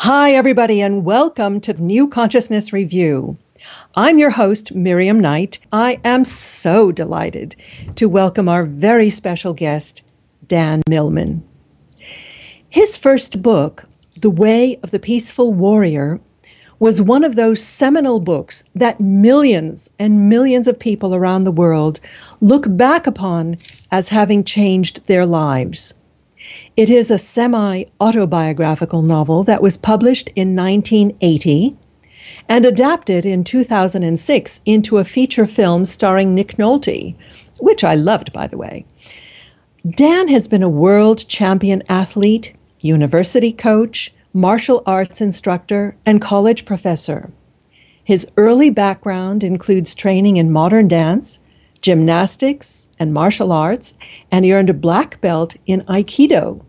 Hi, everybody, and welcome to New Consciousness Review. I'm your host, Miriam Knight. I am so delighted to welcome our very special guest, Dan Millman. His first book, The Way of the Peaceful Warrior, was one of those seminal books that millions and millions of people around the world look back upon as having changed their lives. It is a semi-autobiographical novel that was published in 1980 and adapted in 2006 into a feature film starring Nick Nolte, which I loved, by the way. Dan has been a world champion athlete, university coach, martial arts instructor, and college professor. His early background includes training in modern dance, gymnastics, and martial arts, and he earned a black belt in Aikido.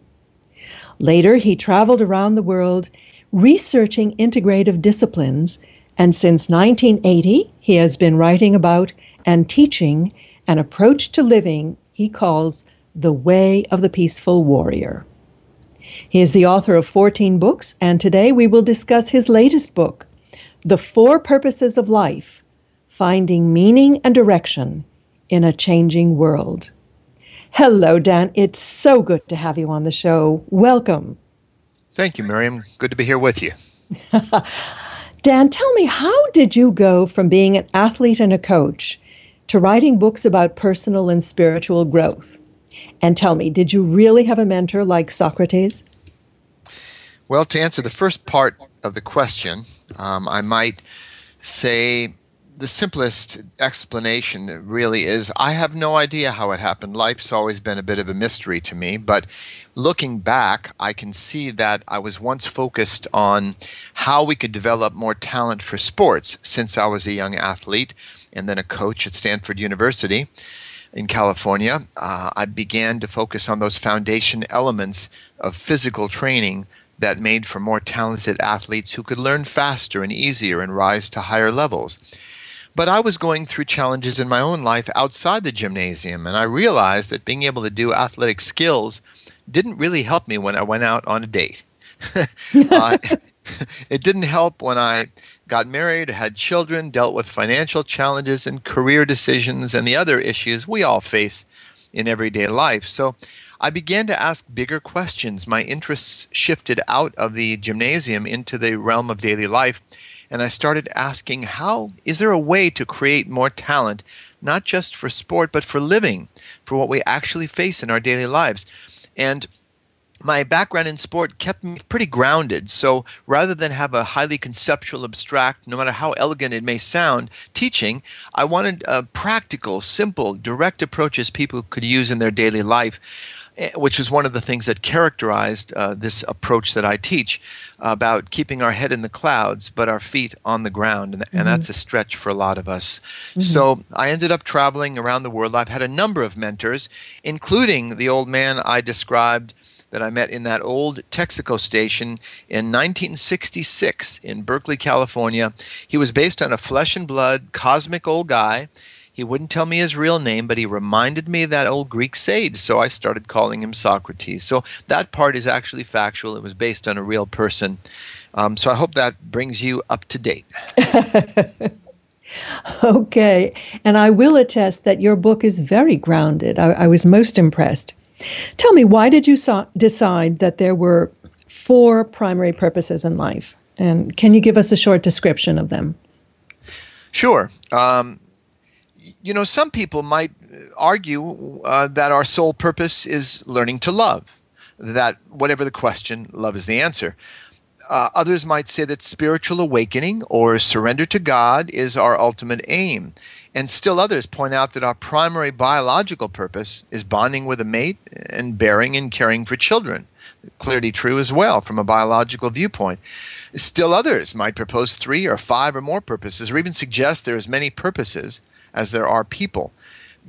Later, he traveled around the world researching integrative disciplines, and since 1980, he has been writing about and teaching an approach to living he calls The Way of the Peaceful Warrior. He is the author of 14 books, and today we will discuss his latest book, The 4 Purposes of Life, Finding Meaning and Direction in a Changing World. Hello, Dan. It's so good to have you on the show. Welcome. Thank you, Miriam. Good to be here with you. Dan, tell me, how did you go from being an athlete and a coach to writing books about personal and spiritual growth? And tell me, did you really have a mentor like Socrates? Well, to answer the first part of the question, I might say the simplest explanation really is I have no idea how it happened. Life's always been a bit of a mystery to me, but looking back, I can see that I was once focused on how we could develop more talent for sports since I was a young athlete and then a coach at Stanford University in California. I began to focus on those foundation elements of physical training that made for more talented athletes who could learn faster and easier and rise to higher levels. But I was going through challenges in my own life outside the gymnasium, and I realized that being able to do athletic skills didn't really help me when I went out on a date. It didn't help when I got married, had children, dealt with financial challenges and career decisions and the other issues we all face in everyday life. So I began to ask bigger questions. My interests shifted out of the gymnasium into the realm of daily life. And I started asking, how is there a way to create more talent, not just for sport, but for living, for what we actually face in our daily lives? And my background in sport kept me pretty grounded. So rather than have a highly conceptual, abstract, no matter how elegant it may sound, teaching, I wanted practical, simple, direct approaches people could use in their daily life, which is one of the things that characterized this approach that I teach about keeping our head in the clouds but our feet on the ground. And that's a stretch for a lot of us. So I ended up traveling around the world. I've had a number of mentors, including the old man I described that I met in that old Texaco station in 1966 in Berkeley, California. He was based on a flesh and blood, cosmic old guy. He wouldn't tell me his real name, but he reminded me of that old Greek sage, so I started calling him Socrates. So that part is actually factual. It was based on a real person. So I hope that brings you up to date. Okay, and I will attest that your book is very grounded. I was most impressed. Tell me, why did you decide that there were 4 primary purposes in life? And can you give us a short description of them? Sure. You know, some people might argue that our sole purpose is learning to love, that whatever the question, love is the answer. Others might say that spiritual awakening or surrender to God is our ultimate aim. And still others point out that our primary biological purpose is bonding with a mate and bearing and caring for children. Clearly true as well from a biological viewpoint. Still others might propose 3 or 5 or more purposes, or even suggest there are as many purposes as there are people.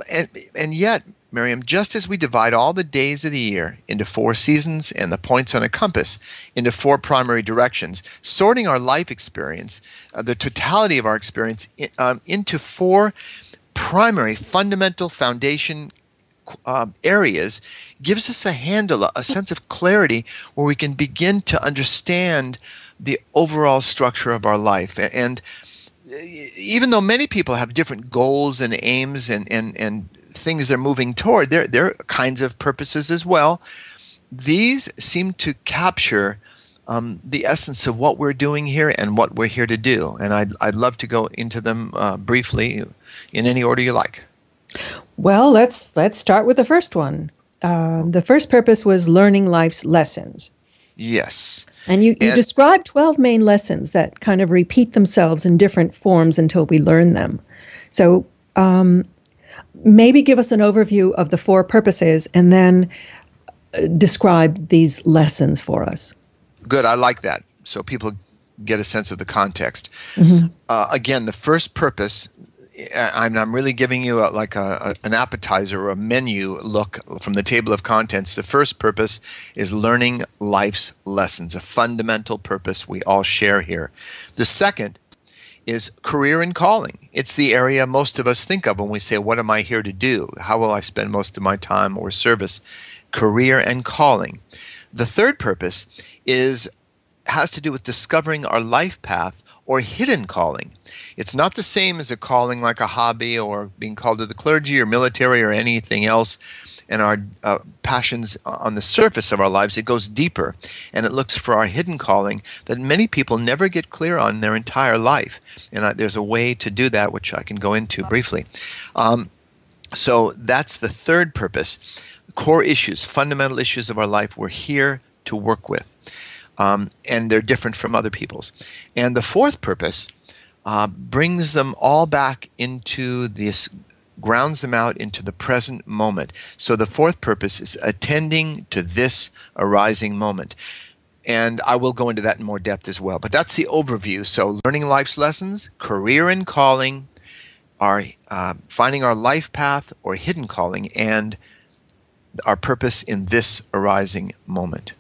And yet, Miriam, just as we divide all the days of the year into 4 seasons and the points on a compass into 4 primary directions, sorting our life experience, the totality of our experience, into 4 primary fundamental foundation areas gives us a handle, a sense of clarity where we can begin to understand the overall structure of our life. And even though many people have different goals and aims and things they're moving toward, there are kinds of purposes as well. These seem to capture the essence of what we're doing here and what we're here to do. And I'd love to go into them briefly in any order you like. Well, let's start with the first one. The first purpose was learning life's lessons. Yes. And you described 12 main lessons that kind of repeat themselves in different forms until we learn them. So maybe give us an overview of the 4 purposes and then describe these lessons for us. Good. I like that. So people get a sense of the context. Again, the first purpose, I'm really giving you an appetizer or a menu look from the table of contents. The first purpose is learning life's lessons, a fundamental purpose we all share here. The second is career and calling. It's the area most of us think of when we say, what am I here to do? How will I spend most of my time or service? Career and calling. The third purpose has to do with discovering our life path or hidden calling. It's not the same as a calling like a hobby or being called to the clergy or military or anything else and our passions on the surface of our lives. It goes deeper, and it looks for our hidden calling that many people never get clear on their entire life. And there's a way to do that, which I can go into briefly. So that's the third purpose. Core issues, fundamental issues of our life we're here to work with. And they're different from other people's. And the fourth purpose brings them all back into this, grounds them out into the present moment. So the fourth purpose is attending to this arising moment. And I will go into that in more depth as well. But that's the overview. So learning life's lessons, career and calling, finding our life path or hidden calling, and our purpose in this arising moment.